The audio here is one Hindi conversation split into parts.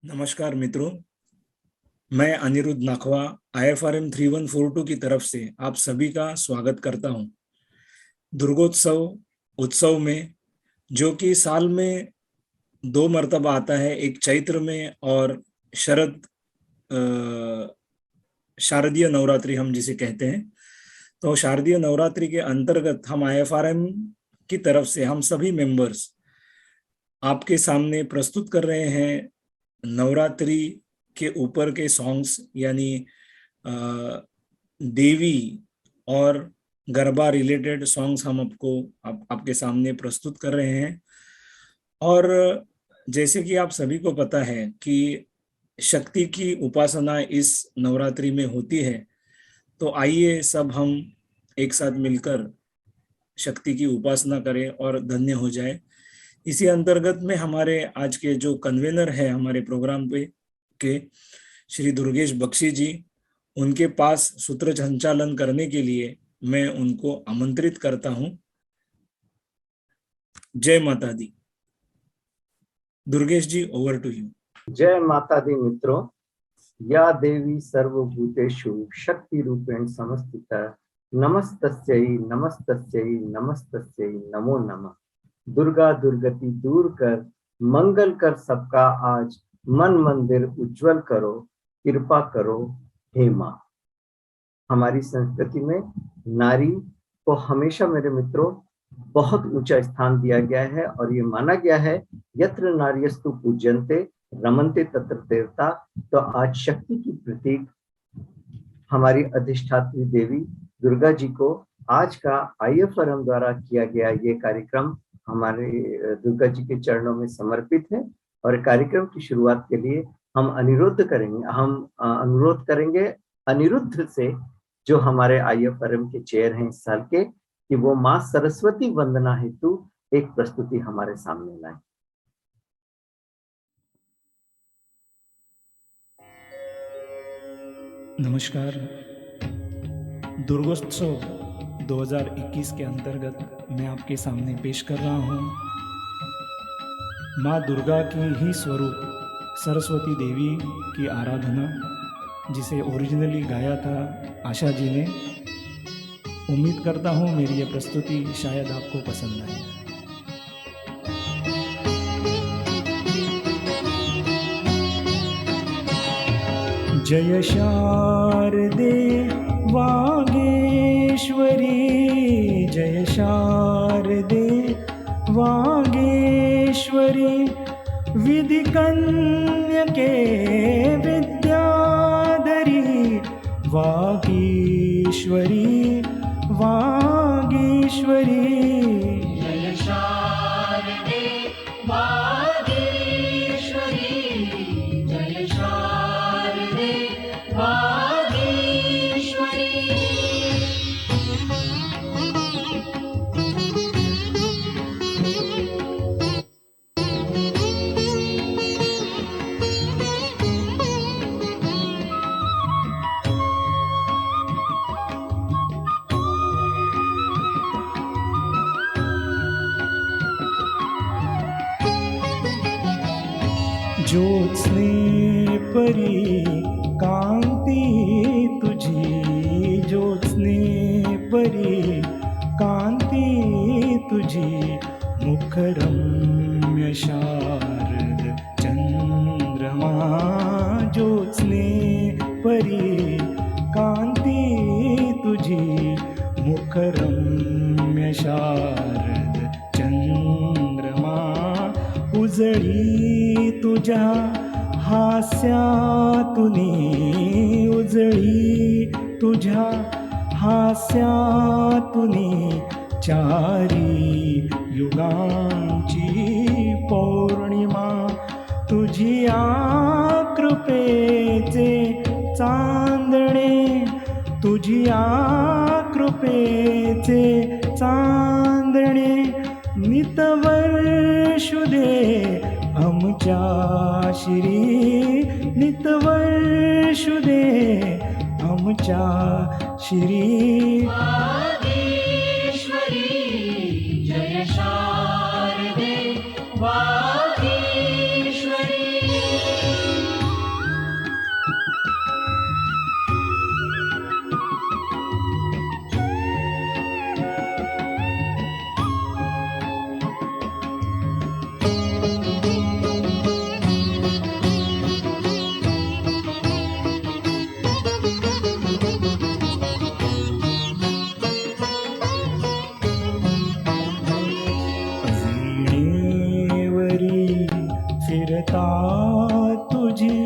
नमस्कार मित्रों, मैं अनिरुद्ध नाखवा IFRM 3142 की तरफ से आप सभी का स्वागत करता हूं। दुर्गोत्सव उत्सव में, जो कि साल में 2 मर्तबा आता है, एक चैत्र में और शारदीय नवरात्रि हम जिसे कहते हैं। तो शारदीय नवरात्रि के अंतर्गत हम IFRM की तरफ से हम सभी मेंबर्स आपके सामने प्रस्तुत कर रहे हैं नवरात्रि के ऊपर के सॉन्ग्स, यानी देवी और गरबा रिलेटेड सॉन्ग्स हम आपके सामने प्रस्तुत कर रहे हैं। और जैसे कि आप सभी को पता है कि शक्ति की उपासना इस नवरात्रि में होती है, तो आइए सब हम एक साथ मिलकर शक्ति की उपासना करें और धन्य हो जाए। इसी अंतर्गत में हमारे आज के जो कन्वेनर है हमारे प्रोग्राम पे के श्री दुर्गेश बख्शी जी, उनके पास सूत्र संचालन करने के लिए मैं उनको आमंत्रित करता हूं। जय माता दी। दुर्गेश जी, ओवर टू यू। जय माता दी मित्रों। या देवी सर्वभूतेषु शक्ति रूपेण समस्थिता नमस्तस्यै नमस्तस्यै नमस्तस्यै नमो नमः। दुर्गा दुर्गति दूर कर, मंगल कर सबका आज, मन मंदिर उज्जवल करो, कृपा करो हे मां। हमारी संस्कृति में नारी को हमेशा, मेरे मित्रों, बहुत ऊंचा स्थान दिया गया है और ये माना गया है यत्र नार्यस्तु पूज्यन्ते रमन्ते तत्र देवता। तो आज शक्ति की प्रतीक हमारी अधिष्ठात्री देवी दुर्गा जी को आज का IFRM द्वारा किया गया ये कार्यक्रम हमारे दुर्गा जी के चरणों में समर्पित है। और कार्यक्रम की शुरुआत के लिए हम अनुरोध करेंगे अनिरुद्ध से, जो हमारे IFRM के चेयर हैं इस साल के, कि वो माँ सरस्वती वंदना हेतु एक प्रस्तुति हमारे सामने लाए। नमस्कार। दुर्गोत्सव 2021 के अंतर्गत मैं आपके सामने पेश कर रहा हूँ माँ दुर्गा की ही स्वरूप सरस्वती देवी की आराधना, जिसे ओरिजिनली गाया था आशा जी ने। उम्मीद करता हूँ मेरी ये प्रस्तुति शायद आपको पसंद आए। जय शारदे वागेश्वरी, जय शारदे वागेश्वरी, विधि कन्यके विद्याधरी, वागीश्वरी वागीश्वरी। जय शारदे वागीश्वरी, जय शारदे वागीश्वरी। ज्योत्स्ने परी कांती तुझी, ज्योत्स्ने परी कांती तुझी, मुखरम्य शारद चंद्रमा। ज्योत्स्ने परी कांती तुझी, मुखरम्य शारद चंद्रमा। उजळी तुझ्या हास्यातुनी, उजळी तुझ्या हास्यातुनी, चारी युगांची पौर्णिमा। तुझिया कृपेचे चांदणे, तुझिया कृपेचे चांदणे, नितवर्षु दे आमच्या शिरी, नितवर्षु दे आमच्या शिरी। वागीश्वरी, जय शारदे वागीश्वरी। कविता तुझी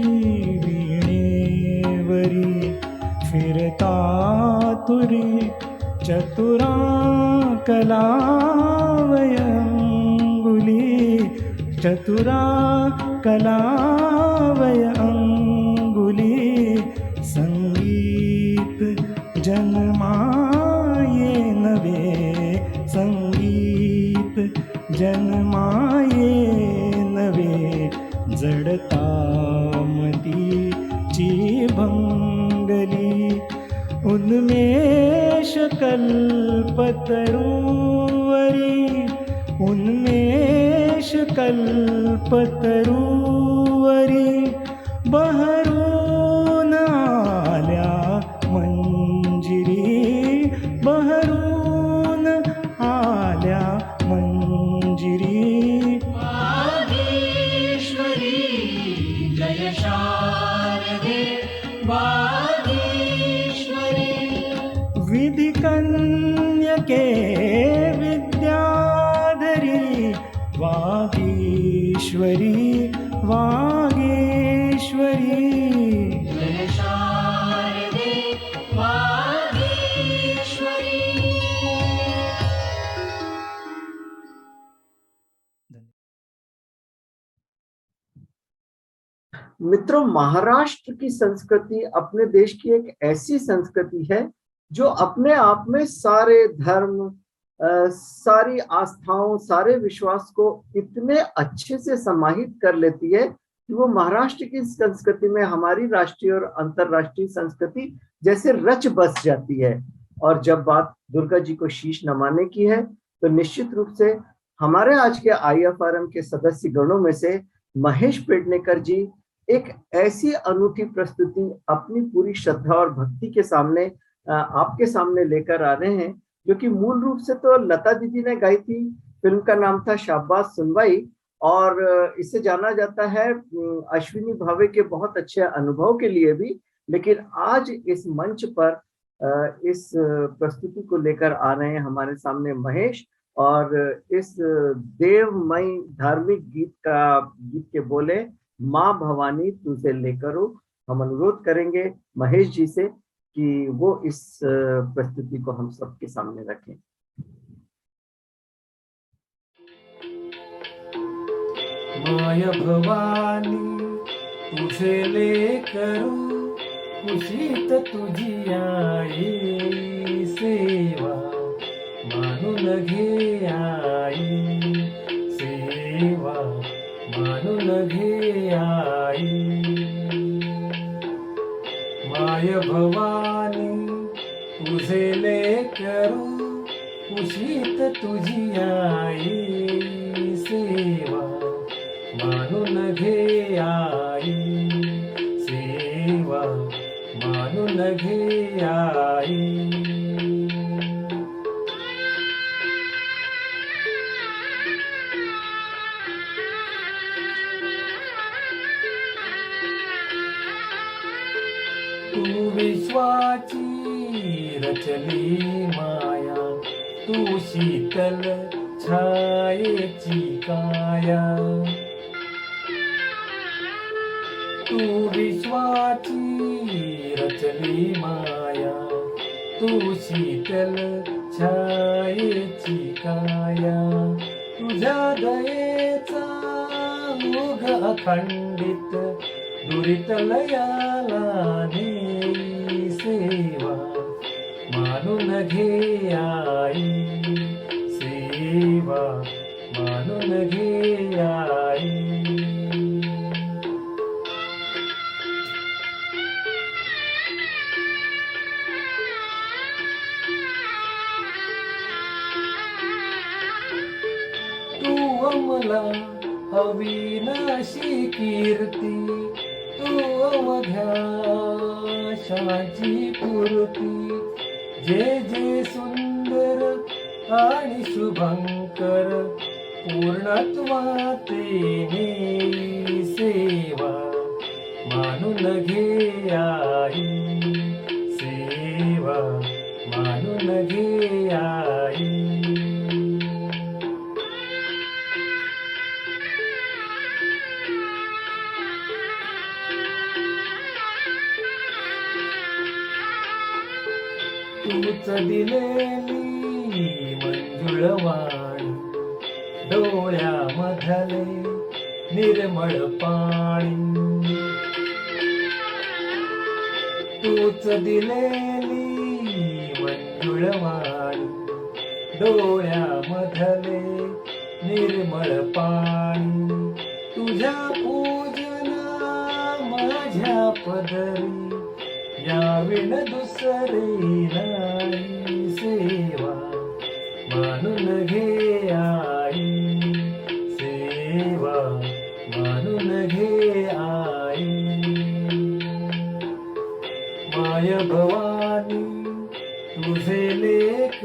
वीणेवरी फिरता तुरी चतुरा कलावय अंगुली चतुरा कलावय अंगुली संगीत जन्माये नवे संगीत जन्माये नवे जडता मतीची भंगली उन्मेष कल्पतरुवरी उन्मेष कल्पतरुवरी बहरून आल्या मंजिरी बहरून आल्या मंजिरी वागीश्वरी जय शारदे वागीश्वरी विधि कन्यके विद्याधरी वागीश्वरी वागीश्वरी जय शारदे वागीश्वरी मित्रों, महाराष्ट्र की संस्कृति अपने देश की एक ऐसी संस्कृति है जो अपने आप में सारे धर्म, सारी आस्थाओं, सारे विश्वास को इतने अच्छे से समाहित कर लेती है कि वो महाराष्ट्र की संस्कृति में हमारी राष्ट्रीय और अंतरराष्ट्रीय संस्कृति जैसे रच बस जाती है। और जब बात दुर्गा जी को शीश नमाने की है तो निश्चित रूप से हमारे आज के IFRM के सदस्य गणों में से महेश पेडनेकर जी एक ऐसी अनूठी प्रस्तुति अपनी पूरी श्रद्धा और भक्ति के सामने आपके सामने लेकर आ रहे हैं, जो कि मूल रूप से तो लता दीदी ने गाई थी। फिल्म का नाम था शाबाश सुनवाई और इसे जाना जाता है अश्विनी भावे के बहुत अच्छे अनुभव के लिए भी। लेकिन आज इस मंच पर इस प्रस्तुति को लेकर आ रहे हैं हमारे सामने महेश, और इस देवमय धार्मिक गीत के बोले माँ भवानी तुझे लेकर हो। हम अनुरोध करेंगे महेश जी से कि वो इस प्रस्तुति को हम सबके सामने रखें। माय भवानी तुझे लेकर कुशीत तुझी आई सेवा मानून घे आई सेवा मानून घे आई माय भवानी तुझे लेकर कुशीत तुझी आई सेवा मानून घे आई सेवा मानून घे आई तू विश्वाची रचली माया तू शीतल छायेची काया तू विश्वाची रचली माया तू शीतल छायेची काया तुझ्या दयेचा ओघ अखंडित दुरित लयाला नेई सेवा मानून घे आई सेवा मानून घे आई तू अमला अविनाशी कीर्ती तू अवघ्या शाची पूर्ती जे जे सुंदर आणि शुभंकर पूर्णत्वाते नेई सेवा मानून घे आई सेवा मानून घे आई तूच दिलेली मंजुळवाणी डोळ्यामधले निर्मळ पाणी तूच दिलेली मंजुळवाणी डोळ्यामधले निर्मळ पाणी तुझ्या पूजना माझ्या पदरी याविण दुसरी नाही सेवा मानून घे आई सेवा मानून घे आई माय भवानी तुझे लेक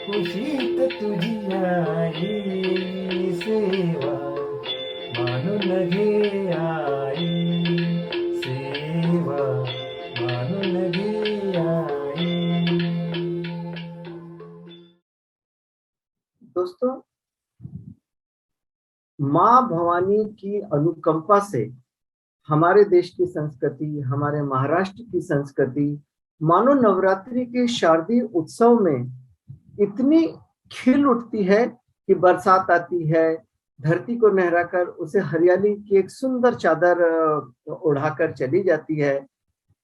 खुशीत तुझी आई सेवा मानून घे आई सेवा मानून घे आई। दोस्तों, माँ भवानी की अनुकंपा से हमारे देश की संस्कृति, हमारे महाराष्ट्र की संस्कृति मानो नवरात्रि के शारदीय उत्सव में इतनी खिल उठती है कि बरसात आती है, धरती को नहराकर उसे हरियाली की एक सुंदर चादर ओढ़ाकर चली जाती है,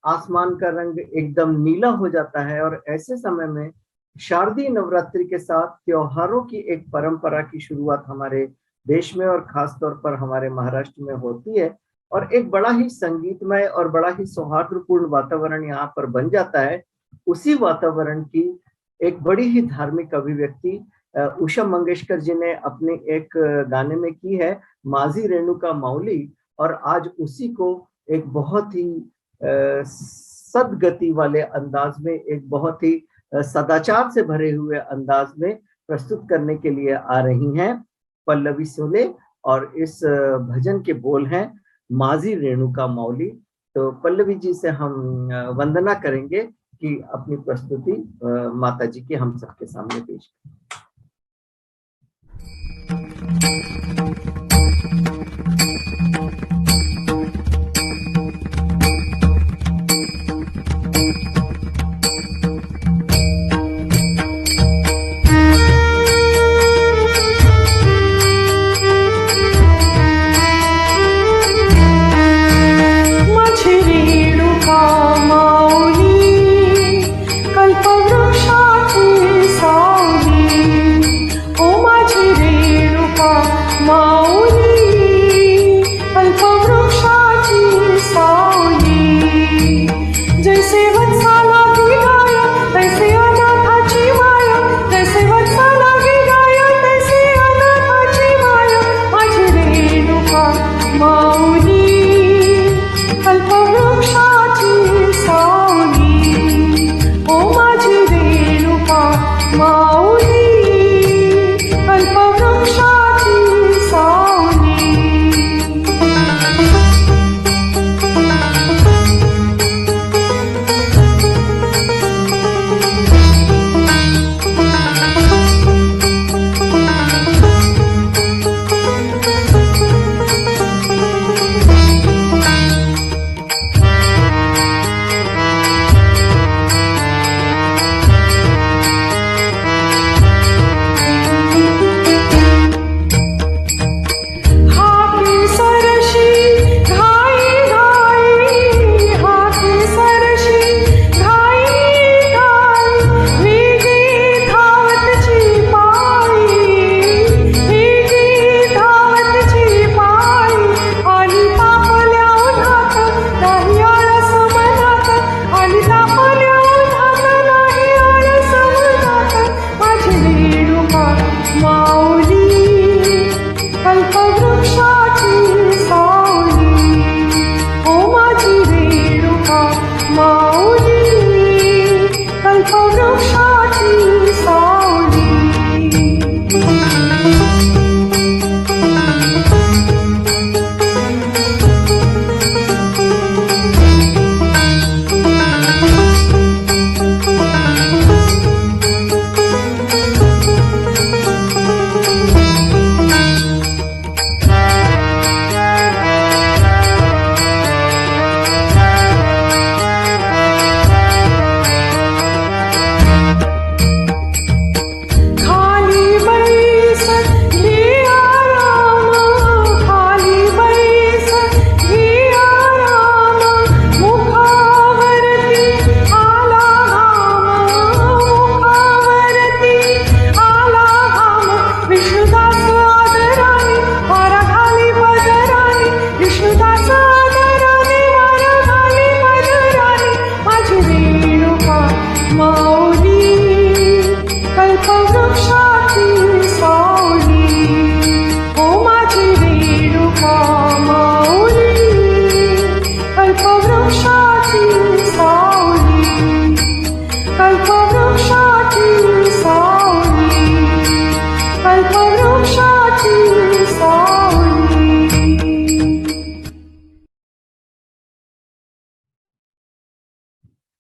आसमान का रंग एकदम नीला हो जाता है। और ऐसे समय में शारदीय नवरात्रि के साथ त्योहारों की एक परंपरा की शुरुआत हमारे देश में और खास तौर पर हमारे महाराष्ट्र में होती है और एक बड़ा ही संगीतमय और बड़ा ही सौहार्दपूर्ण वातावरण यहाँ पर बन जाता है। उसी वातावरण की एक बड़ी ही धार्मिक अभिव्यक्ति उषा मंगेशकर जी ने अपने एक गाने में की है, माझी रेणुका माऊली, और आज उसी को एक बहुत ही सदगति वाले अंदाज में, एक बहुत ही सदाचार से भरे हुए अंदाज में प्रस्तुत करने के लिए आ रही हैं पल्लवी सोले। और इस भजन के बोल हैं माझी रेणुका माऊली। तो पल्लवी जी से हम वंदना करेंगे कि अपनी प्रस्तुति माता जी की हम सबके सामने पेश करें।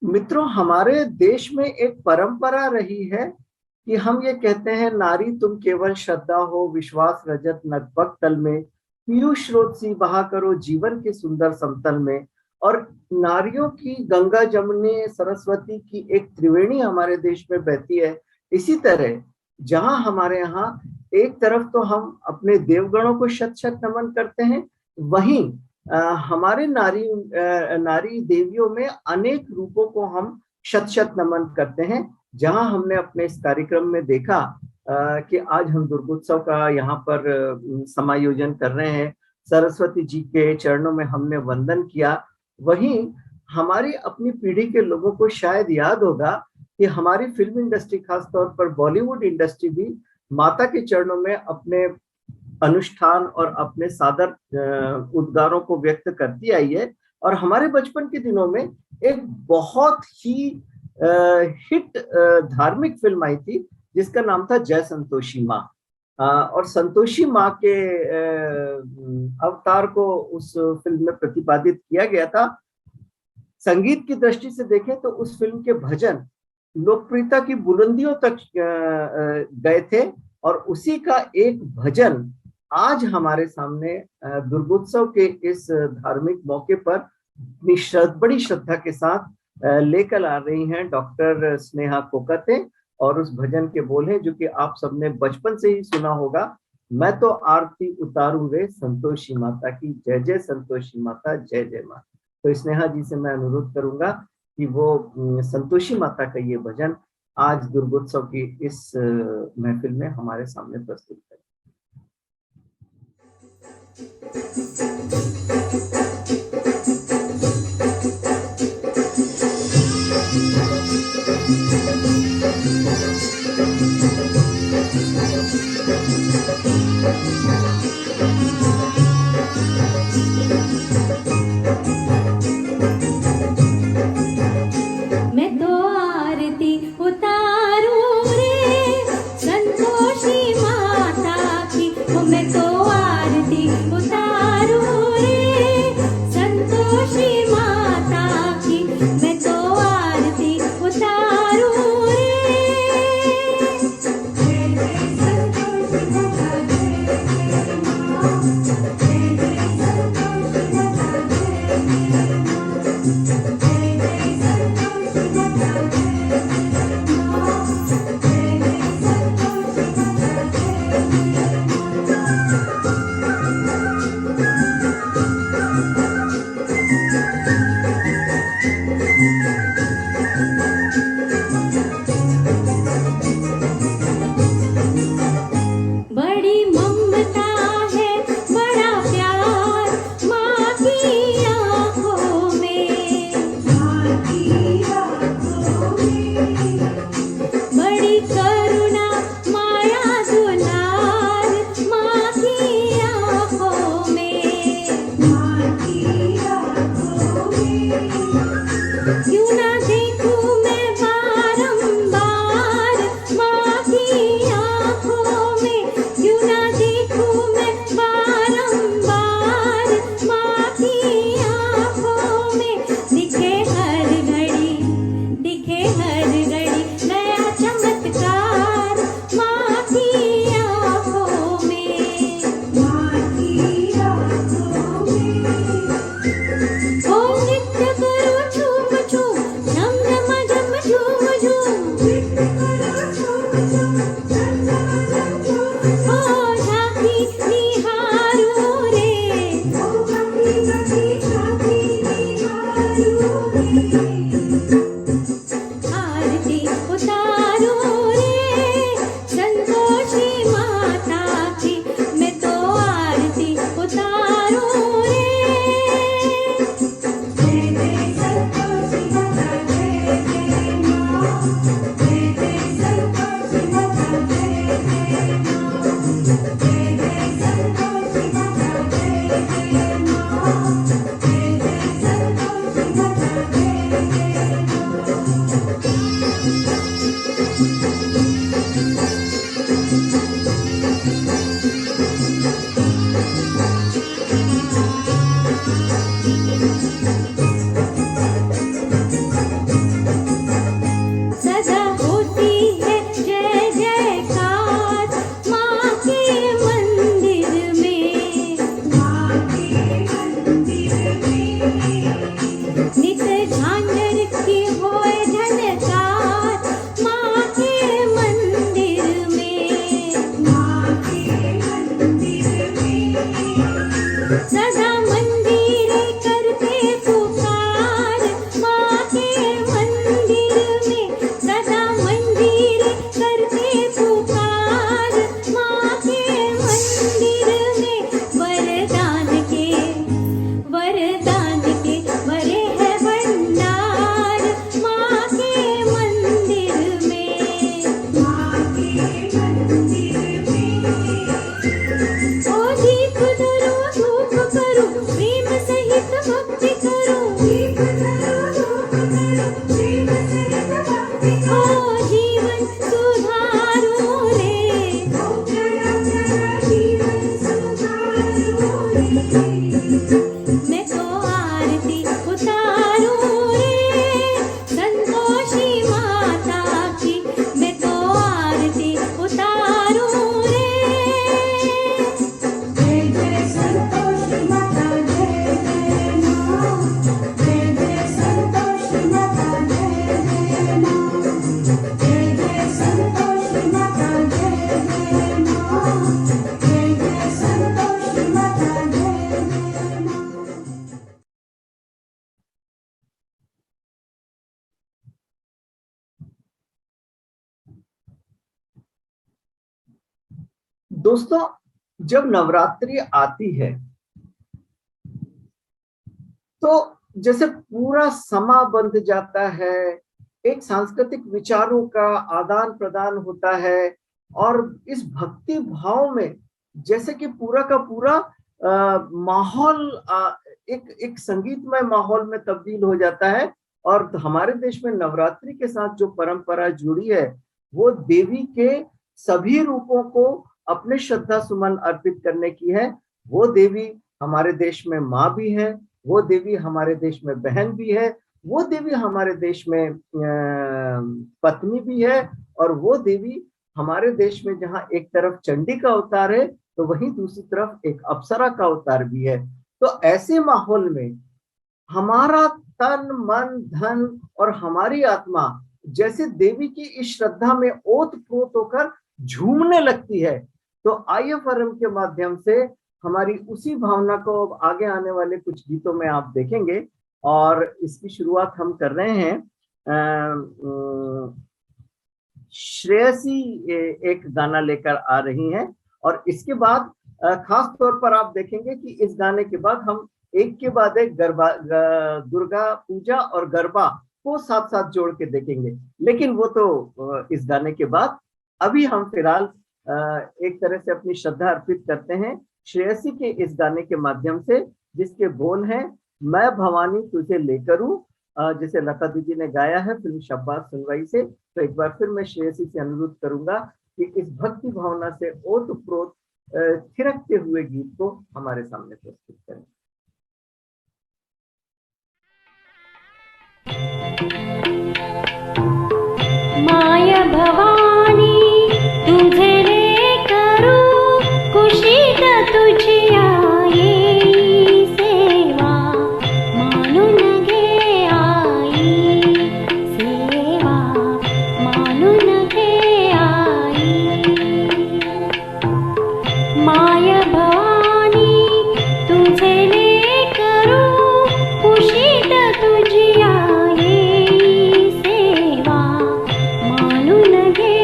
मित्रों, हमारे देश में एक परंपरा रही है कि हम ये कहते हैं, नारी तुम केवल श्रद्धा हो, विश्वास रजत नगपक तल में, पीयूष स्रोत सी बहा करो जीवन के सुंदर समतल में। और नारियों की गंगा जमुनी सरस्वती की एक त्रिवेणी हमारे देश में बहती है। इसी तरह जहां हमारे यहाँ एक तरफ तो हम अपने देवगणों को शत शत नमन करते हैं, वहीं हमारे नारी देवियों में अनेक रूपों को हम शत शत नमन करते हैं। जहां हमने अपने इस कार्यक्रम में देखा कि आज हम दुर्गोत्सव का यहाँ पर समायोजन कर रहे हैं, सरस्वती जी के चरणों में हमने वंदन किया, वहीं हमारी अपनी पीढ़ी के लोगों को शायद याद होगा कि हमारी फिल्म इंडस्ट्री, खासतौर पर बॉलीवुड इंडस्ट्री भी माता के चरणों में अपने अनुष्ठान और अपने सादर उद्गारों को व्यक्त करती आई है। और हमारे बचपन के दिनों में एक बहुत ही हिट धार्मिक फिल्म आई थी जिसका नाम था जय संतोषी माँ। और संतोषी माँ के अवतार को उस फिल्म में प्रतिपादित किया गया था। संगीत की दृष्टि से देखें तो उस फिल्म के भजन लोकप्रियता की बुलंदियों तक गए थे, और उसी का एक भजन आज हमारे सामने दुर्गोत्सव के इस धार्मिक मौके पर बड़ी श्रद्धा के साथ लेकर आ रही हैं डॉक्टर स्नेहा कोकते। और उस भजन के बोल हैं जो कि आप सबने बचपन से ही सुना होगा, मैं तो आरती उतारूं रे संतोषी माता की, जय जय संतोषी माता, जय जय माँ। तो स्नेहा जी से मैं अनुरोध करूंगा कि वो संतोषी माता का ये भजन आज दुर्गोत्सव की इस महफिल में हमारे सामने प्रस्तुत करें। मैं तो आरती उतारूं रे संतोषी माता की, मैं तो आरती उतारूं रे संतोषी माता की, मैं तो आरती उतारूं रे। जय जय संतोषी माता, जय जय माँ। सदा मंदिरे करते पुकार, माँ के मंदिर में सदा मंदिरे करते पुकार, माँ के मंदिर में वरदान के भरे है भंडार, माँ के मंदिर में ओ दीप धरो धूप करो, प्रेम सहित भक्ति करो, दीप धरो धूप करो, प्रेम सहित भक्ति करो, ओ जीवन सुधारो रे, ओ जरा जरा जीवन सुधारो रे, मैं तो आरती उतारूं रे, संतोषी माता की मैं तो आरती उतारूं रे। जय जय संतोषी माता जय जय माँ, जय जय संतोषी माता जय जय माँ, जय जय संतोषी माता जय जय माँ, जय जय संतोषी माता जय जय माँ। दोस्तों, जब नवरात्रि आती है तो जैसे पूरा समा बंध जाता है, एक सांस्कृतिक विचारों का आदान प्रदान होता है और इस भक्ति भाव में जैसे कि पूरा का पूरा माहौल एक संगीतमय माहौल में तब्दील हो जाता है। और हमारे देश में नवरात्रि के साथ जो परंपरा जुड़ी है वो देवी के सभी रूपों को अपने श्रद्धा सुमन अर्पित करने की है। वो देवी हमारे देश में माँ भी है, वो देवी हमारे देश में बहन भी है, वो देवी हमारे देश में पत्नी भी है, और वो देवी हमारे देश में जहाँ एक तरफ चंडी का अवतार है तो वहीं दूसरी तरफ एक अप्सरा का अवतार भी है। तो ऐसे माहौल में हमारा तन मन धन और हमारी आत्मा जैसे देवी की इस श्रद्धा में ओतप्रोत होकर झूमने लगती है। तो IFRM के माध्यम से हमारी उसी भावना को अब आगे आने वाले कुछ गीतों में आप देखेंगे, और इसकी शुरुआत हम कर रहे हैं। श्रेयसी एक गाना लेकर आ रही हैं, और इसके बाद खास तौर पर आप देखेंगे कि इस गाने के बाद हम एक के बाद एक गरबा, दुर्गा पूजा और गरबा को साथ साथ जोड़ के देखेंगे, लेकिन वो तो इस गाने के बाद। अभी हम फिलहाल एक तरह से अपनी श्रद्धा अर्पित करते हैं श्रेयसी के इस गाने के माध्यम से, जिसके बोल हैं मैं भवानी तुझे लेकर हूं, जिसे लता दीदी ने गाया है फिल्म शाबाश सुनवाई से। तो एक बार फिर मैं श्रेयसी से अनुरोध करूंगा कि इस भक्ति भावना से ओतप्रोत थिरकते हुए गीत को हमारे सामने प्रस्तुत करें। माया भवानी तुझे लेकर कुशीत तुझी आई सेवा, मानून घे आई सेवा, मानून घे आई। माया भवानी तुझे लेकर कुशीत तुझी आई सेवा, मानून घे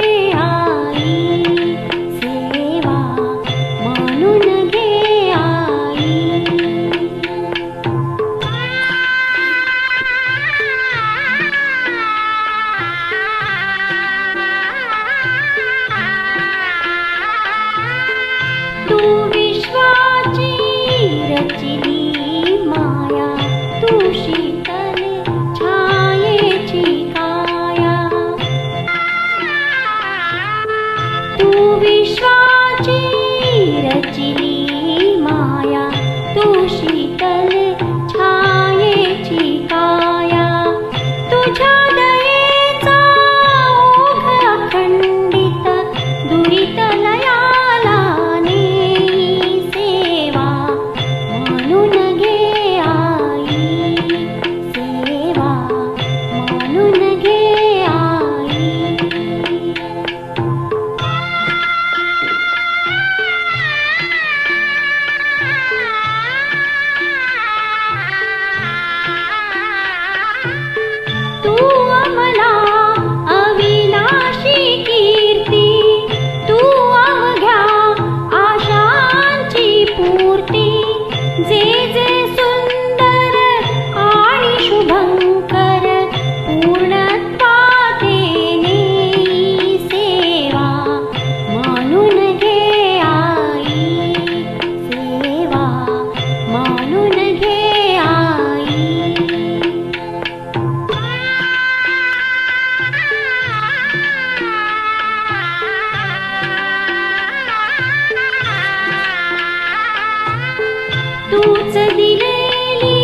तूच दिलेली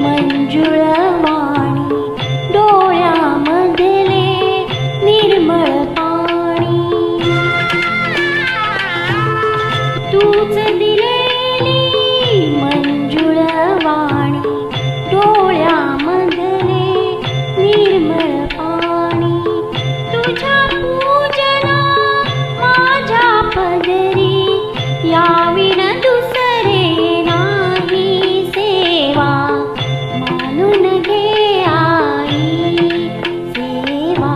मंजुळ वाणी डोळ्यामधले निर्मळ पाणी तूच दिलेली मंजुळ वाणी डोळ्यामधले निर्मळ पाणी तुझ्या पूजना माझ्या पदरी याविन दुसरे नाही सेवा मानून घे आई सेवा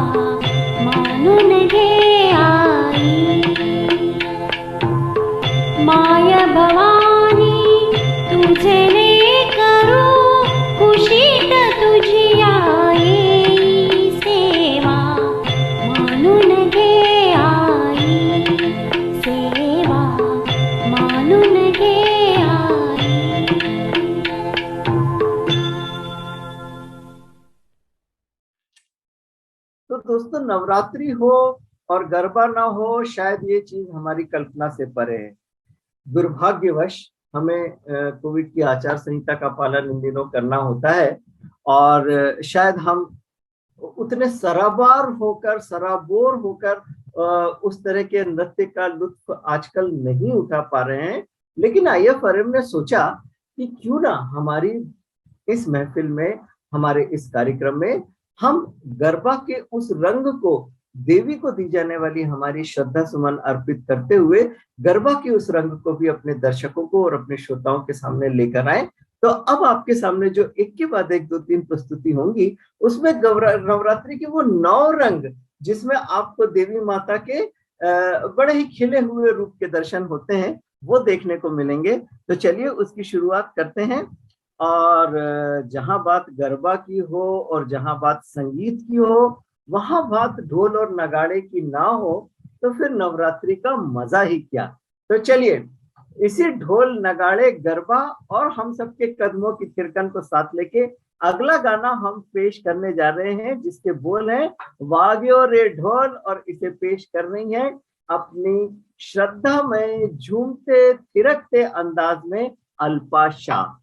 मानून घे आई माय भवानी तुझे करू कुशीत तुझी आई सेवा मानून घे आई सेवा मानून घे आई तो दोस्तों, नवरात्रि हो और गरबा ना हो, शायद ये चीज हमारी कल्पना से परे है। दुर्भाग्यवश हमें कोविड की आचार संहिता का पालन इन दिनों करना होता है और शायद हम उतने सराबोर होकर उस तरह के नृत्य का लुत्फ आजकल नहीं उठा पा रहे हैं। लेकिन IFRM ने सोचा कि क्यों ना हमारी इस महफिल में, हमारे इस कार्यक्रम में हम गरबा के उस रंग को, देवी को दी जाने वाली हमारी श्रद्धा सुमन अर्पित करते हुए गरबा के उस रंग को भी अपने दर्शकों को और अपने श्रोताओं के सामने लेकर आए। तो अब आपके सामने जो एक के बाद एक 2-3 प्रस्तुति होंगी, उसमें नवरात्रि के वो 9 रंग, जिसमें आपको देवी माता के बड़े ही खिले हुए रूप के दर्शन होते हैं, वो देखने को मिलेंगे। तो चलिए उसकी शुरुआत करते हैं। और जहां बात गरबा की हो और जहां बात संगीत की हो, वहां बात ढोल और नगाड़े की ना हो, तो फिर नवरात्रि का मजा ही क्या। तो चलिए इसी ढोल नगाड़े गरबा और हम सबके कदमों की थिरकन को साथ लेके अगला गाना हम पेश करने जा रहे हैं, जिसके बोल हैं वाग्यो रे ढोल, और इसे पेश कर रही हैं अपनी श्रद्धा में झूमते थिरकते अंदाज में अल्पा शाह।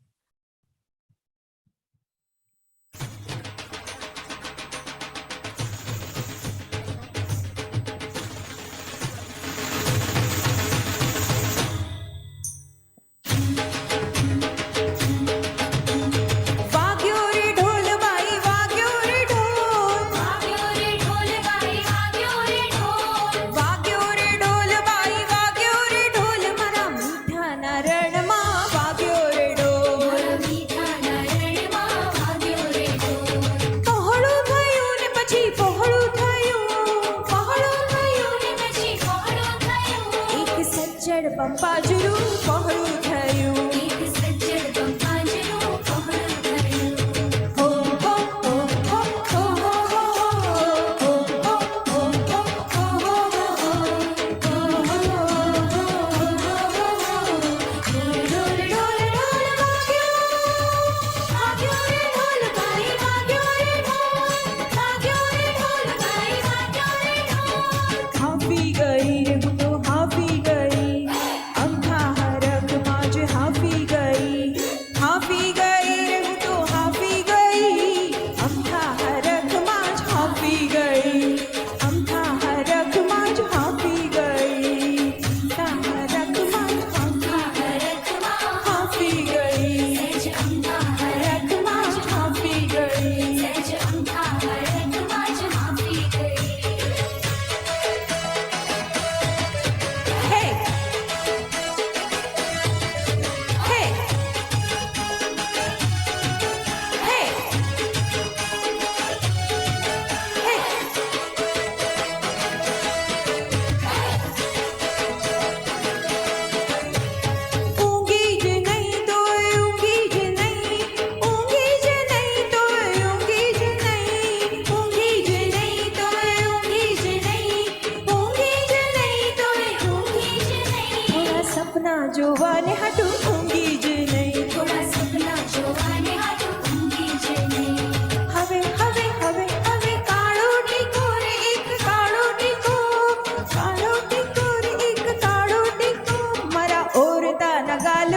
वाग्यो रे ढोल बाई वाग्यो रे ढोल वाग्यो रे ढोल बाई वाग्यो रे ढोल वाग्यो रे ढोल बाई वाग्यो रे ढोल मारा मीठा नारण मा वाग्यो रे ढोल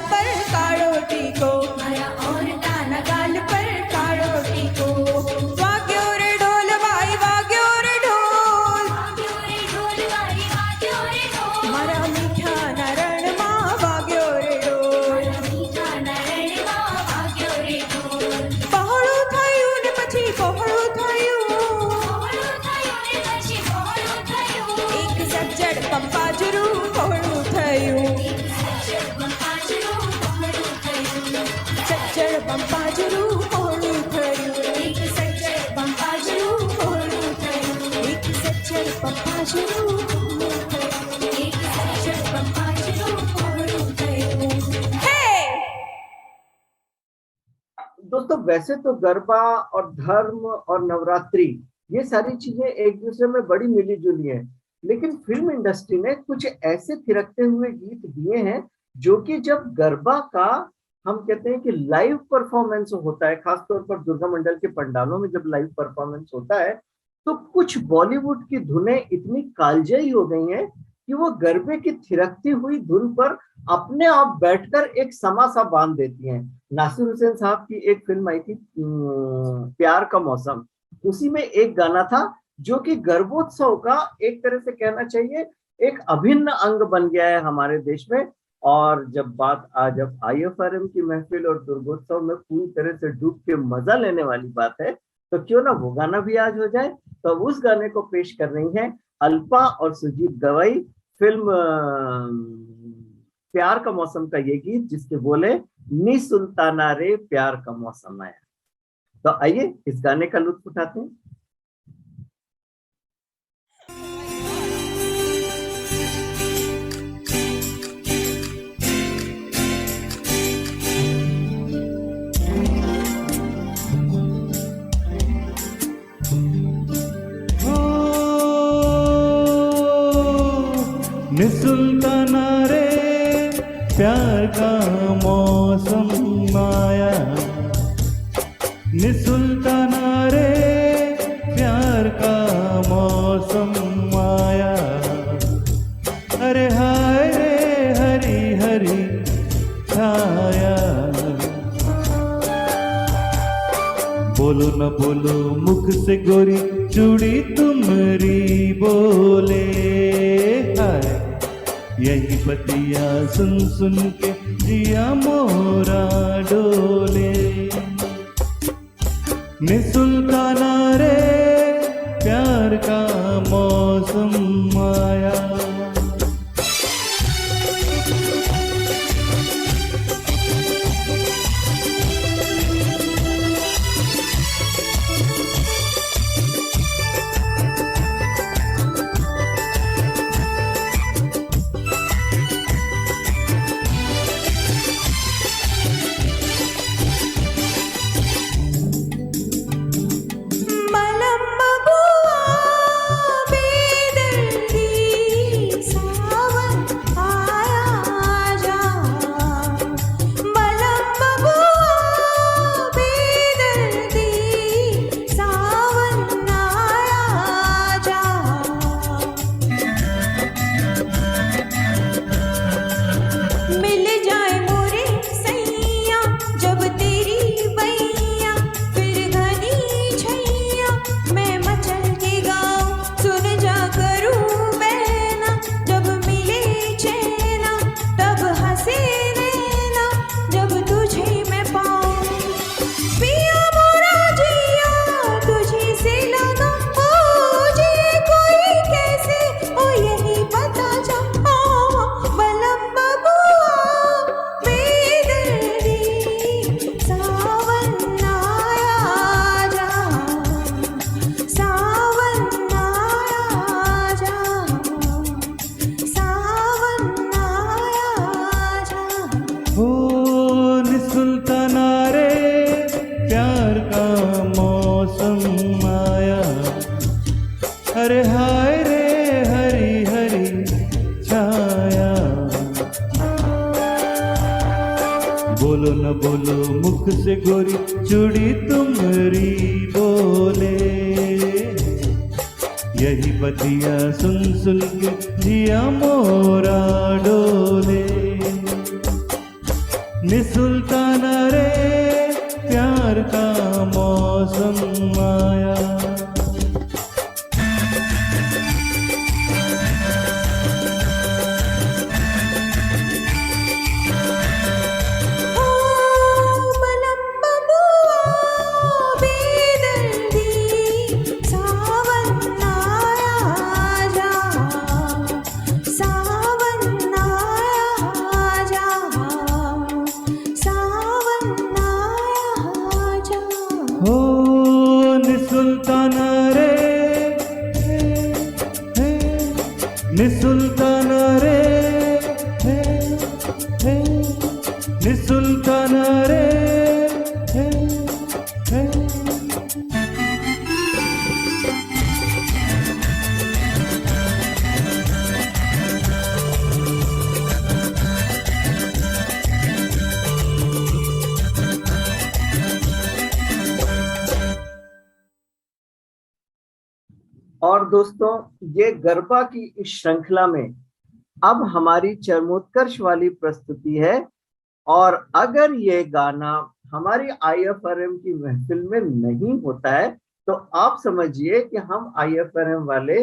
पर काढ़ो टीको मारा औरता ना गाल पर काढ़ो टीको वाग्यो रे ढोल भाई वाग्यो रे ढोल मारा मीठा नरण मां वाग्यो रे ढोल पહોળું થયું ને પછી પહોળું થયું એક સજ્જડ પંપાજરું પહોળું થયું સજ્જડ પંપાજરું પહોળું થયું એક સજ્જડ પંપાજરું પહોળું થયું એક સજ્જડ પંપાજરું પહોળું થયું એક સજ્જડ પંપાજરું પહોળું થયું હે दोस्तों वैसे तो गरबा और धर्म और नवरात्रि ये सारी चीजें एक दूसरे में बड़ी मिली जुली हैं, लेकिन फिल्म इंडस्ट्री ने कुछ ऐसे थिरकते हुए गीत दिए हैं जो कि जब गरबा का हम कहते हैं कि लाइव परफॉर्मेंस होता है, खासतौर पर दुर्गा मंडल के पंडालों में जब लाइव परफॉर्मेंस होता है तो कुछ बॉलीवुड की धुनें इतनी कालजयी हो गई हैं कि वो गरबे की थिरकती हुई धुन पर अपने आप बैठकर एक समा सा बांध देती हैं। नासिर हुसैन साहब की एक फिल्म आई थी प्यार का मौसम, उसी में एक गाना था जो कि गर्भोत्सव का एक तरह से कहना चाहिए एक अभिन्न अंग बन गया है हमारे देश में। और जब बात आज अब IFRM की महफिल और दुर्गोत्सव में पूरी तरह से डूब के मजा लेने वाली बात है, तो क्यों ना वो गाना भी आज हो जाए। तो उस गाने को पेश कर रही हैं अल्पा और सुजीत गवई, फिल्म प्यार का मौसम का ये गीत जिसके बोले नी सुल्ताना रे प्यार का मौसम आया। तो आइए इस गाने का लुत्फ उठाते हैं। सुल्ताना रे प्यार का मौसम आया, सुल्ताना रे प्यार का मौसम आया। अरे हाय रे हरी हरी छाया, बोलो न बोलो मुख से गोरी चूड़ी तुम्हारी बोले, हाय यही पतिया सुन सुन के जिया मोरा डोले। सुल्ताना रे प्यार का मौसम आया। अरे हाय रे हरी हरी छाया, बोलो न बोलो मुख से गोरी चूड़ी तुम्हारी बोले, यही बतिया सुन सुन के जिया मोरा डोले। निसुल्तान रे प्यार का मौसम आया। बलम बबुआ बेदर्दी सावन आया जा, सावन आया जा, सावन आया जा। हो निसुल्तान रे निसुल्तान रे निसुल्तान रे और दोस्तों, ये गरबा की इस श्रृंखला में अब हमारी चरमोत्कर्ष वाली प्रस्तुति है। और अगर ये गाना हमारी IFRM की महफिल में नहीं होता है तो आप समझिए कि हम IFRM वाले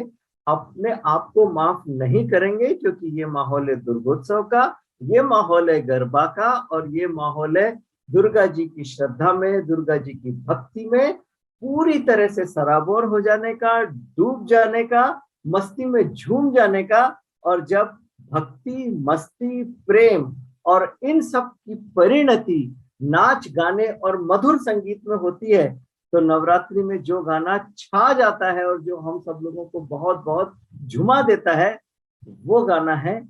अपने आप को माफ नहीं करेंगे, क्योंकि ये माहौल है दुर्गोत्सव का, ये माहौल है गरबा का, और ये माहौल है दुर्गा जी की श्रद्धा में, दुर्गा जी की भक्ति में पूरी तरह से सराबोर हो जाने का, डूब जाने का, मस्ती में झूम जाने का। और जब भक्ति, मस्ती, प्रेम और इन सब की परिणति नाच, गाने और मधुर संगीत में होती है तो नवरात्रि में जो गाना छा जाता है और जो हम सब लोगों को बहुत बहुत झुमा देता है, वो गाना है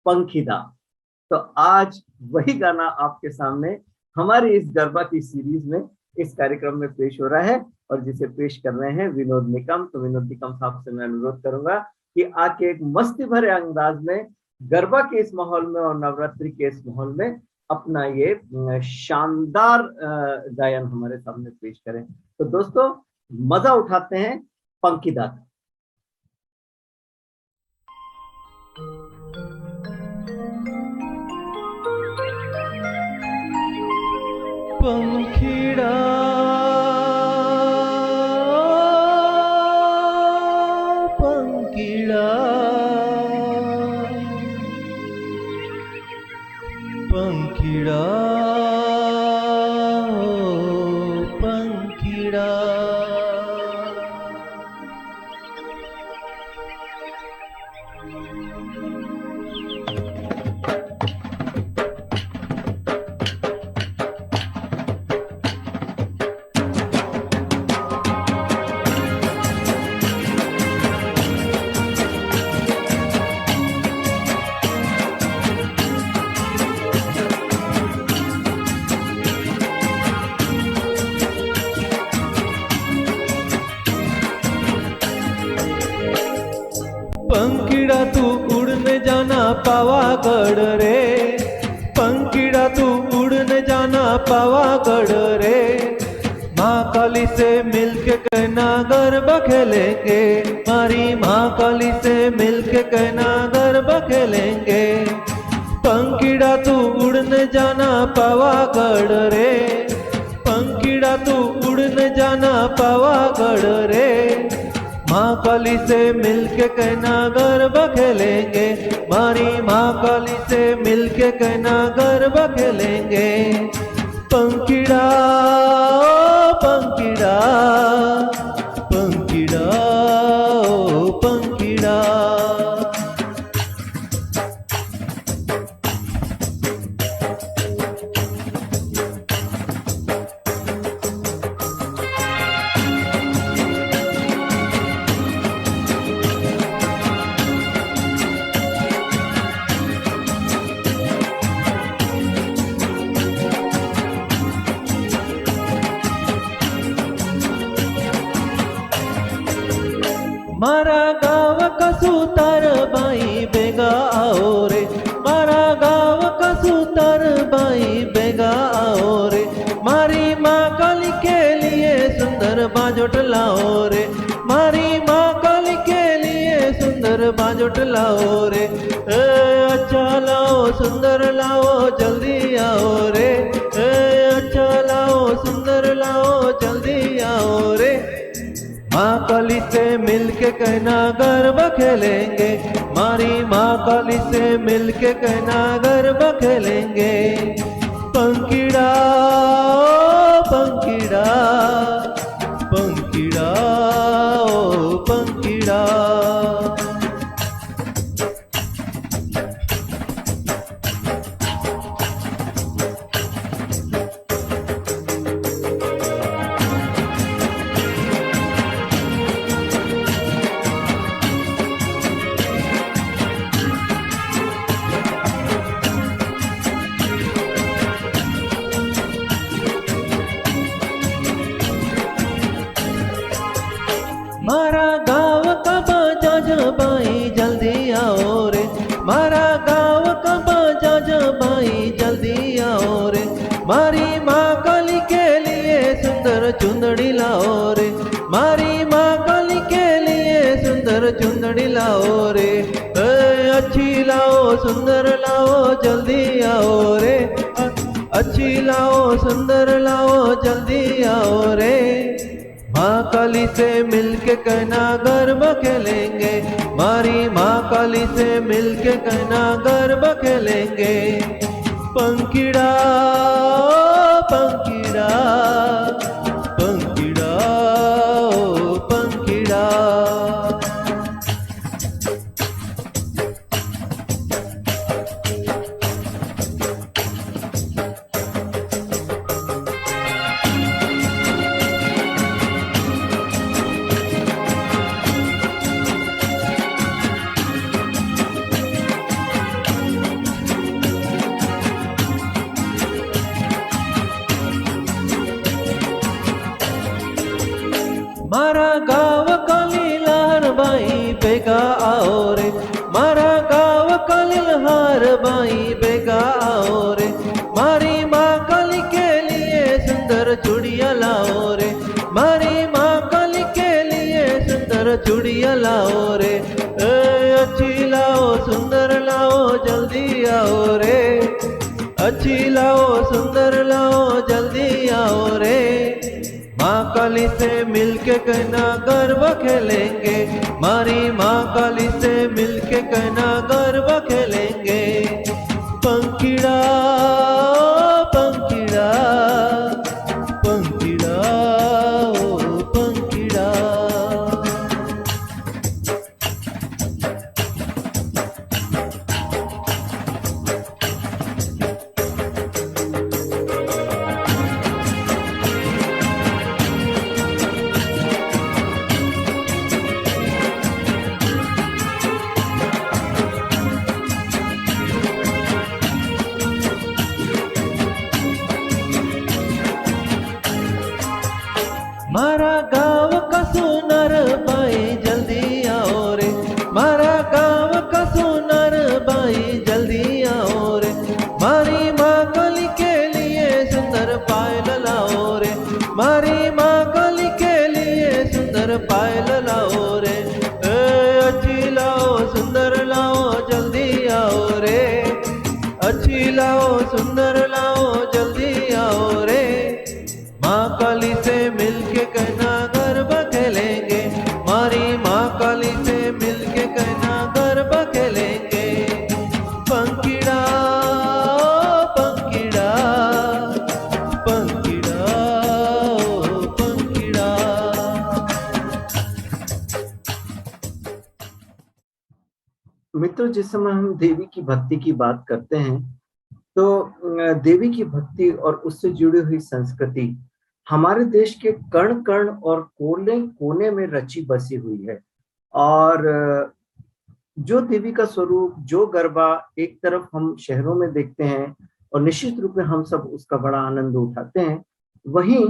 पंखीदा। तो आज वही गाना आपके सामने हमारी इस गरबा की सीरीज में इस कार्यक्रम में पेश हो रहा है, और जिसे पेश कर रहे हैं विनोद निकम। तो विनोद निकम साहब से मैं अनुरोध करूंगा कि आके एक मस्ती भरे अंदाज में गरबा के इस माहौल में और नवरात्रि के इस माहौल में अपना ये शानदार गायन हमारे सामने पेश करें। तो दोस्तों, मजा उठाते हैं पंखीदा का। पंखीड़ा पंखीड़ा पंखीड़ा पंखीड़ा पंखीड़ा तू उड़ने जाना पावागढ़ रे, पंखीड़ा तू उड़ने जाना पावागढ़ रे। माँ काली से मिलके कहना गरबा खेलेंगे, मारी माँ काली से मिलके कहना गरबा खेलेंगे। पंखीड़ा तू उड़ने जाना पावागढ़ रे, पंखीड़ा तू उड़ने जाना पावागढ़ रे। माँ काली से मिलके कहना गरबा खेलेंगे, मारी माँ काली से मिलके कहना गरबा खेलेंगे। पंखीड़ा ओ पंखीड़ा पंखीड़ा ओ पंखीड़ा। मारा गाव का सुतार बाई बेगा आओ रे, मारा गाव का सुतार बाई बेगा आओ रे। मारी माँ काली के लिए सुंदर बाजोट लाओ रे, मारी माँ काली के लिए सुंदर बाजोट लाओ रे। अच्छा लाओ, सुंदर लाओ, जल्दी आओ से मिलके कहना गरबा खेलेंगे, मारी माँ काली से मिलके कहना गरबा खेलेंगे। पंखीड़ा ओ पंखीड़ा, पंखीड़ा ओ पंखीड़ा। मारा गाँव का बाजा जबाई जल्दी आओ रे, मारा गाँव का बाजा जबाई जल्दी आओ रे। मारी माँ काली के लिए सुंदर चुंदड़ी लाओ रे, मारी माँ काली के लिए सुंदर चुंदड़ी लाओ रे। अच्छी लाओ सुंदर लाओ जल्दी आओ रे, अच्छी लाओ सुंदर लाओ जल्दी आओ रे। माँ काली से मिलके कहना गरबा खेलेंगे, मारी माँ काली से मिलके कहना गरबा खेलेंगे। पंखीड़ा ओ पंखीड़ा, पंखीड़ा ओ पंखीड़ा। मारा गाँव काली लहर बाई बेगा आओ रे, मारा गाँव काली लहर बाई बेगा आओ रे। मारी माँ काली के लिए सुंदर चूड़िया लाओ रे, मारी माँ काली के लिए सुंदर चूड़िया लाओ रे। अच्छी लाओ सुंदर लाओ जल्दी आओ रे, अच्छी लाओ सुंदर लाओ जल्दी आओ रे। माँ काली से मिलके कहना गरबा खेलेंगे, मारी माँ काली से मिलके कहना गरबा खेलेंगे। पंखीड़ा ओ पंखीड़ा, पंखीड़ा ओ पंखीड़ा। मारा गाँव का सोनार बाई जल्दी आओ रे, मारा गाँव का सोनार बाई जल्दी आओ रे। मारी माँ काली के लिए सुंदर पायल लाओ रे, मारी माँ काली के लिए सुंदर पायल लाओ रे। अच्छी लाओ सुंदर लाओ जल्दी आओ रे, अच्छी लाओ सुंदर लाओ जल्दी आओ रे। माँ काली से मिलके कहना गरबा खेलेंगे, मारी माँ काली से मिलके कहना गरबा खेलेंगे। पंखीड़ा ओ पंखीड़ा, पंखीड़ा ओ पंखीड़ा। मित्रों, जिस समय हम देवी की भक्ति की बात करते हैं तो देवी की भक्ति और उससे जुड़ी हुई संस्कृति हमारे देश के कण कण और कोने कोने में रची बसी हुई है। और जो देवी का स्वरूप, जो गरबा एक तरफ हम शहरों में देखते हैं और निश्चित रूप में हम सब उसका बड़ा आनंद उठाते हैं, वहीं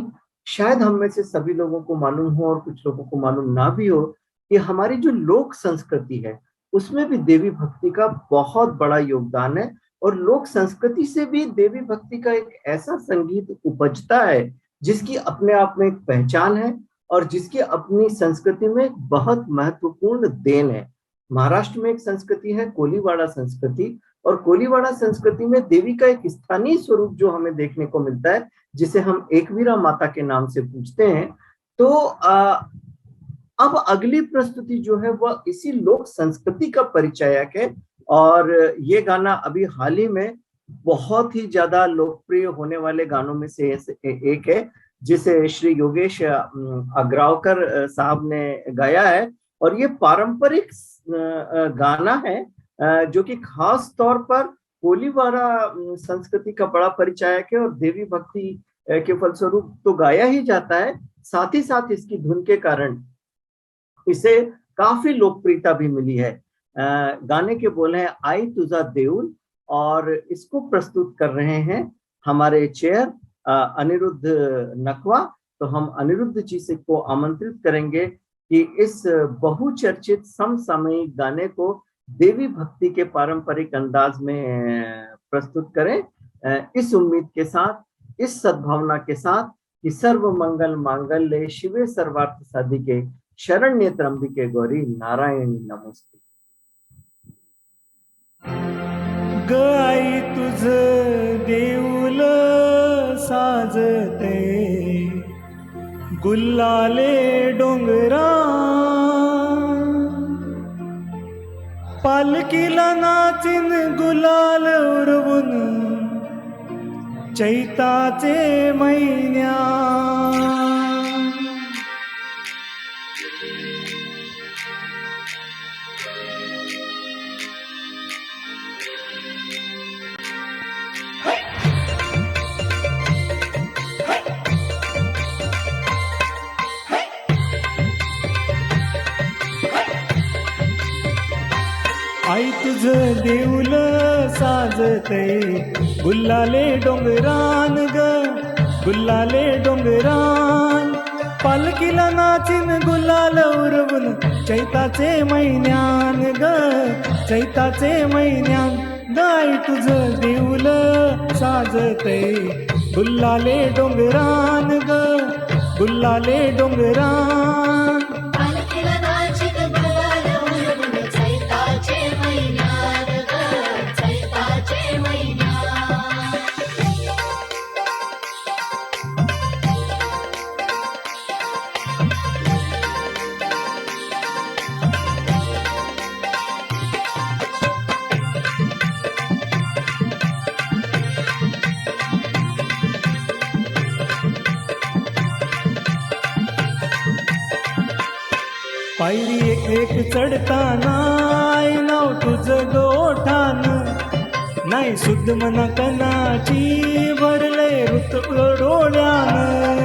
शायद हम में से सभी लोगों को मालूम हो और कुछ लोगों को मालूम ना भी हो कि हमारी जो लोक संस्कृति है उसमें भी देवी भक्ति का बहुत बड़ा योगदान है। और लोक संस्कृति से भी देवी भक्ति का एक ऐसा संगीत उपजता है जिसकी अपने आप में एक पहचान है और जिसकी अपनी संस्कृति में बहुत महत्वपूर्ण देन है। महाराष्ट्र में एक संस्कृति है कोलीवाड़ा संस्कृति, और कोलीवाड़ा संस्कृति में देवी का एक स्थानीय स्वरूप जो हमें देखने को मिलता है, जिसे हम एकवीरा माता के नाम से पूछते हैं। तो अब अगली प्रस्तुति जो है वह इसी लोक संस्कृति का परिचायक है, और ये गाना अभी हाल ही में बहुत ही ज्यादा लोकप्रिय होने वाले गानों में से एक है, जिसे श्री योगेश अग्रावकर साहब ने गाया है। और ये पारंपरिक गाना है जो कि खास तौर पर कोलीवारा संस्कृति का बड़ा परिचायक है, और देवी भक्ति के फलस्वरूप तो गाया ही जाता है, साथ ही साथ इसकी धुन के कारण इसे काफी लोकप्रियता भी मिली है। गाने के बोल हैं आई तुझा देऊल, और इसको प्रस्तुत कर रहे हैं हमारे चेयर अनिरुद्ध नकवा। तो हम अनिरुद्ध जी से को आमंत्रित करेंगे कि इस बहुचर्चित समसामयिक गाने को देवी भक्ति के पारंपरिक अंदाज में प्रस्तुत करें, इस उम्मीद के साथ, इस सद्भावना के साथ कि सर्व मंगल मांगल्ये शिवे सर्वार्थ साधिके शरण्ये त्र्यंबिके गौरी नारायणी नमोस्तुते। गाई तुझ देऊल साजते गुल्लाले डोंगरा, पालकीला नाचिन गुलाल उरवून चैताचे महिन्या। आई तुझ देऊल साजते गुल्लाले डोंगरान ग, गुल्लाले डोंगरान, पालकीला नाचिन गुलाल उरवून चैताचे महिन्यान ग, चैताचे महिन्यान। गाय तुझ देऊल साजते गुल्लाले डोंगरान ग, गुल्लाले डोंगरान। पालखीला नाचित गुलाल उडवून चैताचे महिन्यात ग, चैताचे महिन्यात। पायरी एक एक चढताना नाव तुझं गोठान, नाही शुद्ध मना कनाची भरले ऋत डोळ्यान।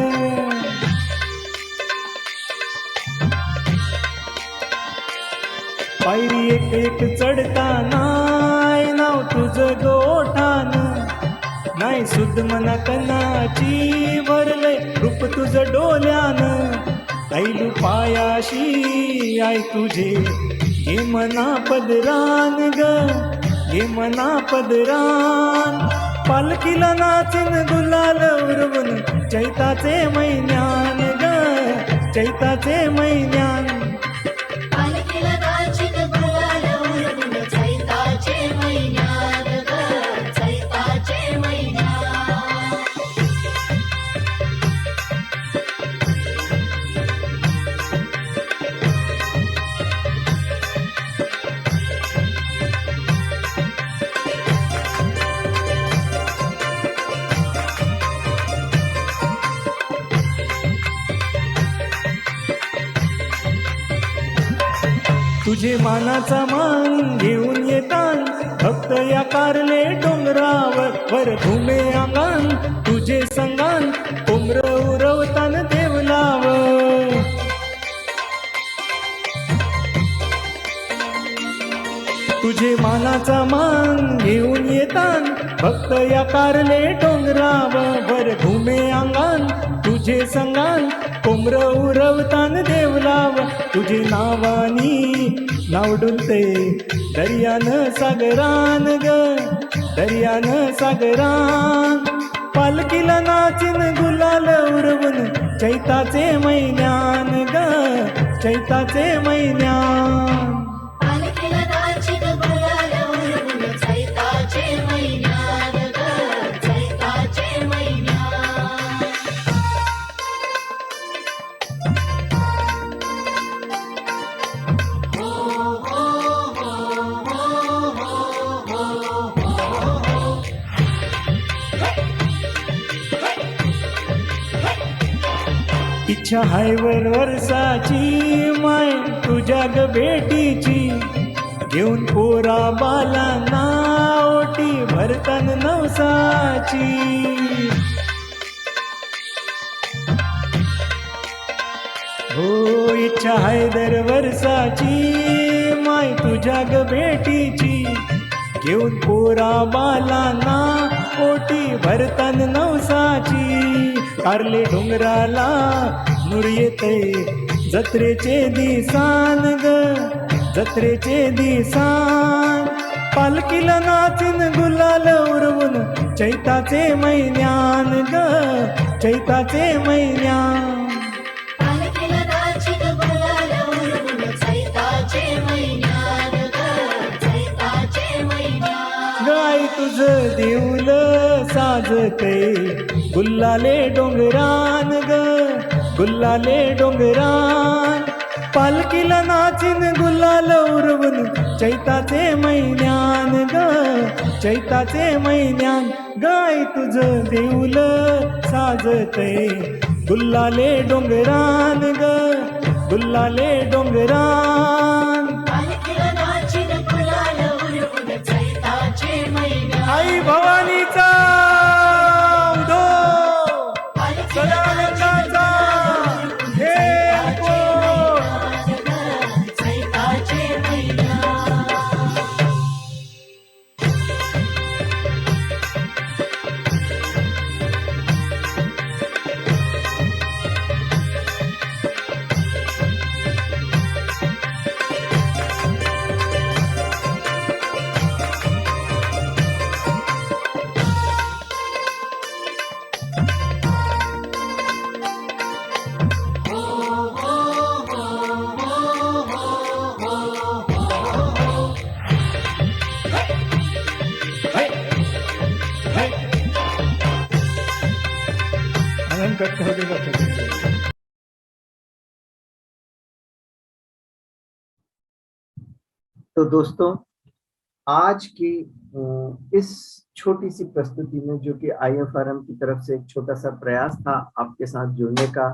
पायरी एक एक चढताना नाव तुझं गोठान, नाही शुद्ध मना कनाची भरले रूप तुझं डोल्यान। ऐलू पायाशी आय तुझे हे मना पदरान ग, हे मना पदरान, पालकीला नाचिन गुलाल उरवून चैताचे महिन्यान ग, चैताचे महिन्यान। पालखीला नाचित गुलाल उडवून चैताचे महिन्यात ग, चैताचे महिन्यात। तुझे मानाचा मान घेऊन येतान भक्त या कारले डोंगरावर, वर घुमे अंगण तुझे संगान कोंबर उरवतान देवलाव। तुझे मानाचा मान घेऊन येतान भक्त या कारले डोंगरावर, वर घुमे अंगण तुझे संगान कोंबर उरवतान देवलाव। तुझे नावानी नाव डुलते दर्यान सागरान ग, दर्यान सागरान, पालकीला नाचिन गुलाल उरवून चैताचे महिन्यान ग, चैताचे महिन्यान। पालखीला नाचित गुलाल उडवून चैताचे महिन्यात ग, चैताचे महिन्यात। इच्छा हाय वर वर्षाची माय तुझ्या ग भेटीची घेऊन पोरा बालांना ओटी भरतन नवसाची हो इच्छा हाय दर वर्षाची माय तुझ्या ग भेटीची घेऊन पोरा बालांना ओटी भरतन नवसाची कारले डोंगराला नूर येते जत्रेचे दिसान ग जत्रेचे दिसान पालखीला नाचिन गुलाल उरवून चैताचे महिन्यान ग चैताचे महिन्यान पालखीला नाचित गुलाल उडवून चैताचे महिन्यात ग चैताचे महिन्यात गाय तुझ देऊल साजते गुल्लाले डोंगरान ग गुल्लाले डोंगरान पालखीला नाचिन गुलाल उरवून चैताचे महिन्यान ग चैताचे महिन्यान गाय तुझ देऊल साजते गुल्लाले डोंगरान ग गुल्लाले डोंगरान पालखीला नाचित गुलाल उडवून चैताचे महिन्यात आई भवानीचा उदो सदानंदाचा हे कोण चैताचे महिन्यात अनंत कह देगा तो दोस्तों आज की इस छोटी सी प्रस्तुति में जो कि IFRM की तरफ से एक छोटा सा प्रयास था आपके साथ जुड़ने का,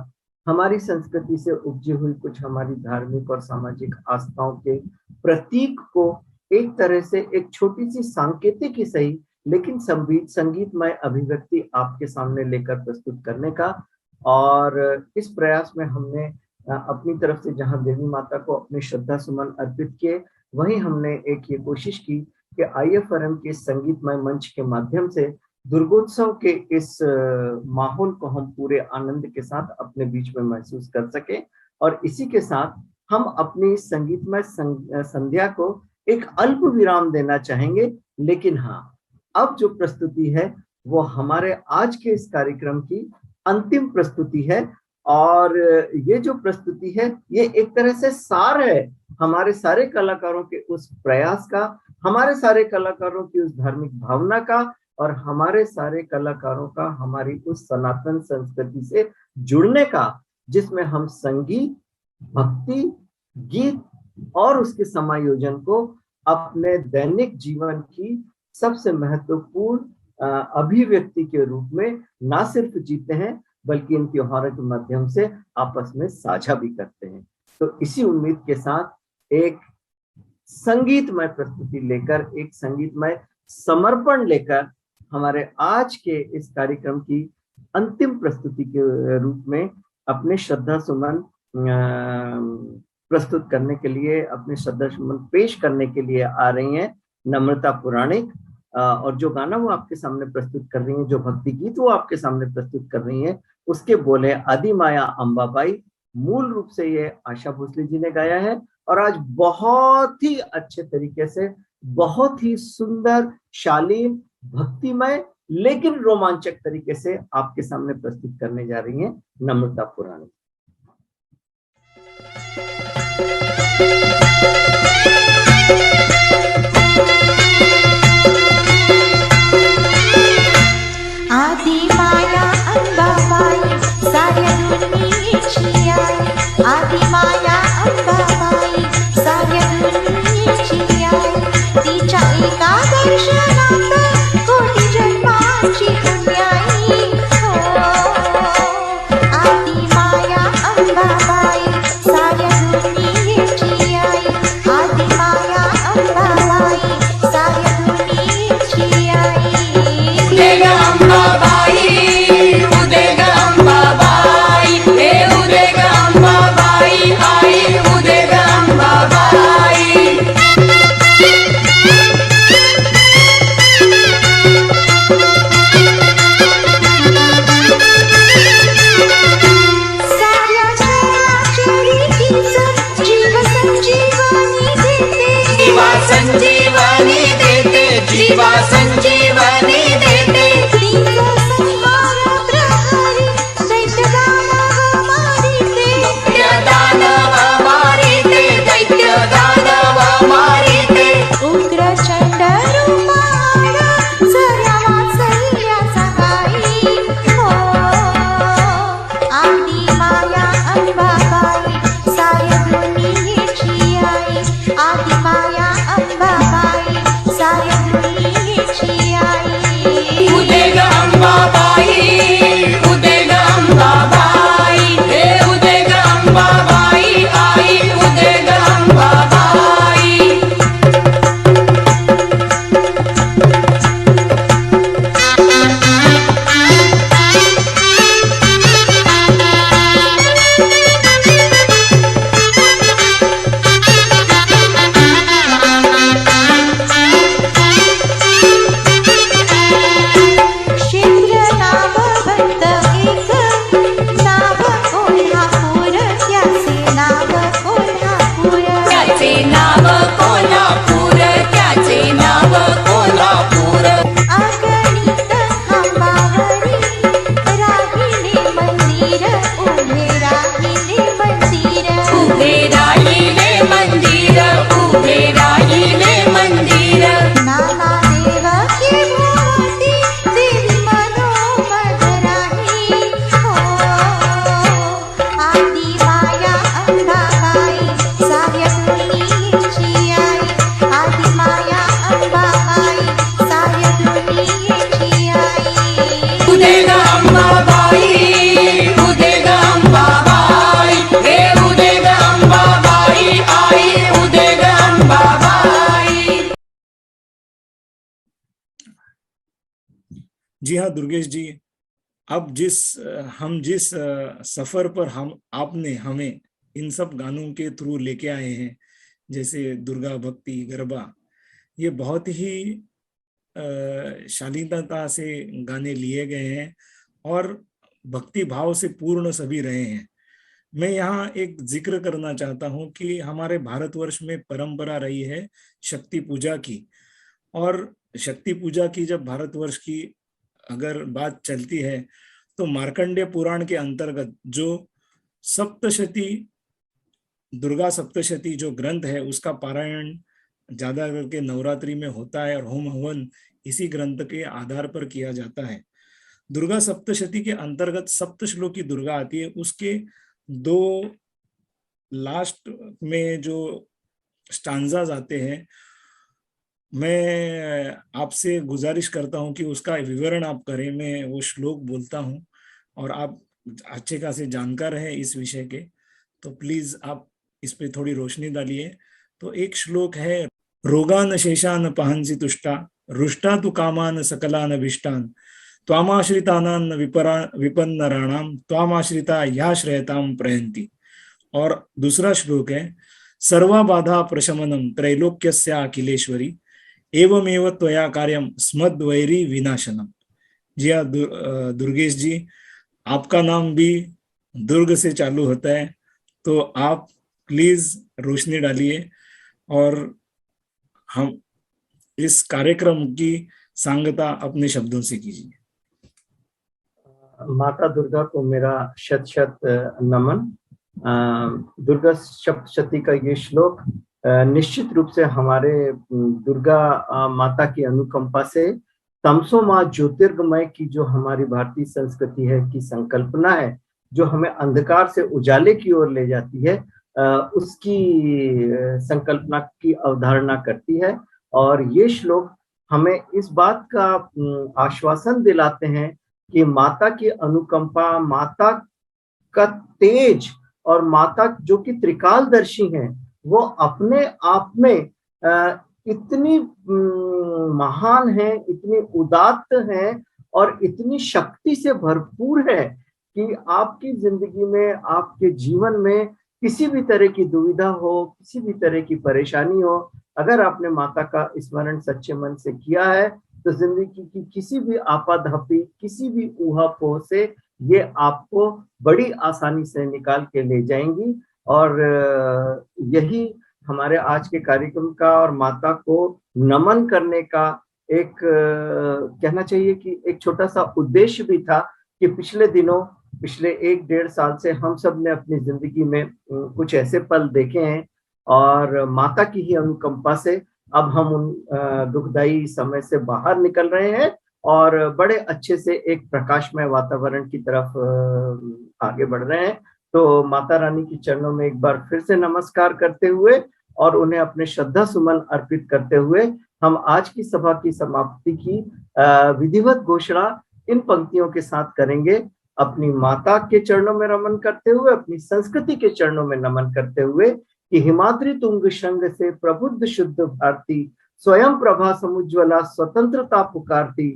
हमारी संस्कृति से उपजी हुई कुछ हमारी धार्मिक और सामाजिक आस्थाओं के प्रतीक को एक तरह से एक छोटी सी सांकेतिक ही सही लेकिन संगीतमय अभिव्यक्ति आपके सामने लेकर प्रस्तुत करने का। और इस प्रयास में हमने अपनी तरफ से जहां देवी माता को अपने श्रद्धा सुमन अर्पित किए, वहीं हमने एक ये कोशिश की कि IFRM के संगीतमय मंच के माध्यम से दुर्गोत्सव के इस माहौल को हम पूरे आनंद के साथ अपने बीच में महसूस कर सके। और इसी के साथ हम अपनी संगीतमय संध्या को एक अल्प विराम देना चाहेंगे। लेकिन हाँ, अब जो प्रस्तुति है वो हमारे आज के इस कार्यक्रम की अंतिम प्रस्तुति है। और ये जो प्रस्तुति है ये एक तरह से सार है हमारे सारे कलाकारों के उस प्रयास का, हमारे सारे कलाकारों की उस धार्मिक भावना का, और हमारे सारे कलाकारों का हमारी उस सनातन संस्कृति से जुड़ने का, जिसमें हम संगीत, भक्ति, गीत और उसके समायोजन को अपने दैनिक जीवन की सबसे महत्वपूर्ण अभिव्यक्ति के रूप में ना सिर्फ जीते हैं बल्कि इन त्योहारों के माध्यम से आपस में साझा भी करते हैं। तो इसी उम्मीद के साथ एक संगीतमय प्रस्तुति लेकर, एक संगीतमय समर्पण लेकर हमारे आज के इस कार्यक्रम की अंतिम प्रस्तुति के रूप में अपने श्रद्धा सुमन प्रस्तुत करने के लिए, अपने श्रद्धा सुमन पेश करने के लिए आ रही हैं नम्रता पुराणिक। और जो गाना वो आपके सामने प्रस्तुत कर रही हैं, जो भक्ति गीत वो आपके सामने प्रस्तुत कर रही हैं, उसके बोले आदि माया अंबाबाई। मूल रूप से ये आशा भोसले जी ने गाया है और आज बहुत ही अच्छे तरीके से, बहुत ही सुंदर, शालीन, भक्तिमय लेकिन रोमांचक तरीके से आपके सामने प्रस्तुत करने जा रही हैं नम्रता पुराणिक। आदि माया अंबाबाई साऱ्या दुनियेची आई, आदि माया अंबाबाई साऱ्या दुनियेची आई, तिच्या एका दर्शनात कोटी जन्माची पुण्याई हो। आदि माया जी हाँ दुर्गेश जी, अब हम जिस सफर पर आपने हमें इन सब गानों के थ्रू लेके आए हैं, जैसे दुर्गा भक्ति, गरबा, ये बहुत ही शालीनता से गाने लिए गए हैं और भक्ति भाव से पूर्ण सभी रहे हैं। मैं यहाँ एक जिक्र करना चाहता हूँ कि हमारे भारतवर्ष में परंपरा रही है शक्ति पूजा की, और शक्ति पूजा की जब भारतवर्ष की अगर बात चलती है तो मार्कंडेय पुराण के अंतर्गत जो सप्तशती, दुर्गा सप्तशती जो ग्रंथ है, उसका पारायण ज्यादा करके नवरात्रि में होता है और होम हवन इसी ग्रंथ के आधार पर किया जाता है। दुर्गा सप्तशती के अंतर्गत सप्तश्लोकी दुर्गा आती है, उसके 2 लास्ट में जो स्टांजाज आते हैं, मैं आपसे गुजारिश करता हूं कि उसका विवरण आप करें। मैं वो श्लोक बोलता हूं और आप अच्छे खासे जानकार हैं इस विषय के, तो प्लीज आप इस पे थोड़ी रोशनी डालिए। तो एक श्लोक है, रोगान शेषान पहंसी तुष्टा, रुष्टा तु कामान सकलान अभिष्टान, त्वामाश्रितानां विपन्नराणाम त्वामाश्रिता या श्रयताम प्रयन्ति। और दूसरा श्लोक है, सर्वा बाधा प्रशमनम त्रैलोक्यस्य अखिलेश्वरी, एवमेव त्वया कार्यम स्मद्वैरी विनाशनम। जी हाँ दुर्गेश जी, आपका नाम भी दुर्ग से चालू होता है, तो आप प्लीज रोशनी डालिए और हम इस कार्यक्रम की सांगता अपने शब्दों से कीजिए। माता दुर्गा को मेरा शत शत नमन। दुर्गा सप्तशती का ये श्लोक निश्चित रूप से हमारे दुर्गा माता की अनुकंपा से तमसो माँ ज्योतिर्गमय की जो हमारी भारतीय संस्कृति है की संकल्पना है, जो हमें अंधकार से उजाले की ओर ले जाती है, उसकी संकल्पना की अवधारणा करती है। और ये श्लोक हमें इस बात का आश्वासन दिलाते हैं कि माता की अनुकंपा, माता का तेज और माता जो कि त्रिकालदर्शी हैं, वो अपने आप में इतनी महान है, इतनी उदात्त है और इतनी शक्ति से भरपूर है कि आपकी जिंदगी में, आपके जीवन में किसी भी तरह की दुविधा हो, किसी भी तरह की परेशानी हो, अगर आपने माता का स्मरण सच्चे मन से किया है तो जिंदगी की किसी भी आपाधापी, किसी भी ऊहापोह से ये आपको बड़ी आसानी से निकाल के ले जाएंगी। और यही हमारे आज के कार्यक्रम का और माता को नमन करने का एक कहना चाहिए कि एक छोटा सा उद्देश्य भी था कि पिछले दिनों, पिछले 1-1.5 साल से हम सब ने अपनी जिंदगी में कुछ ऐसे पल देखे हैं और माता की ही अनुकंपा से अब हम उन दुखदायी समय से बाहर निकल रहे हैं और बड़े अच्छे से एक प्रकाशमय वातावरण की तरफ आगे बढ़ रहे हैं। तो माता रानी की चरणों में एक बार फिर से नमस्कार करते हुए और उन्हें अपने श्रद्धा सुमन अर्पित करते हुए हम आज की सभा की समाप्ति की विधिवत घोषणा इन पंक्तियों के साथ करेंगे। अपनी माता के चरणों में नमन करते हुए, अपनी संस्कृति के चरणों में नमन करते हुए कि हिमाद्री तुंग शंग से प्रबुद्ध शुद्ध भारती, स्वयं प्रभा समुज्वला स्वतंत्रता पुकारती,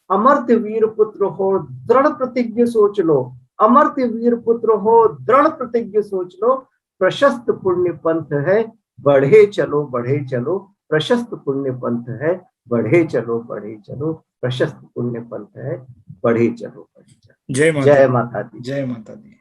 अमर्त्य वीर पुत्र हो दृढ़ प्रतिज्ञ सोच लो, अमर्त्य वीर पुत्र हो दृढ़ प्रतिज्ञ सोच लो, प्रशस्त पुण्य पंथ है बढ़े चलो बढ़े चलो, प्रशस्त पुण्य पंथ है बढ़े चलो बढ़े चलो, प्रशस्त पुण्य पंथ है बढ़े चलो बढ़े चलो। जय माता दी। जय माता दी।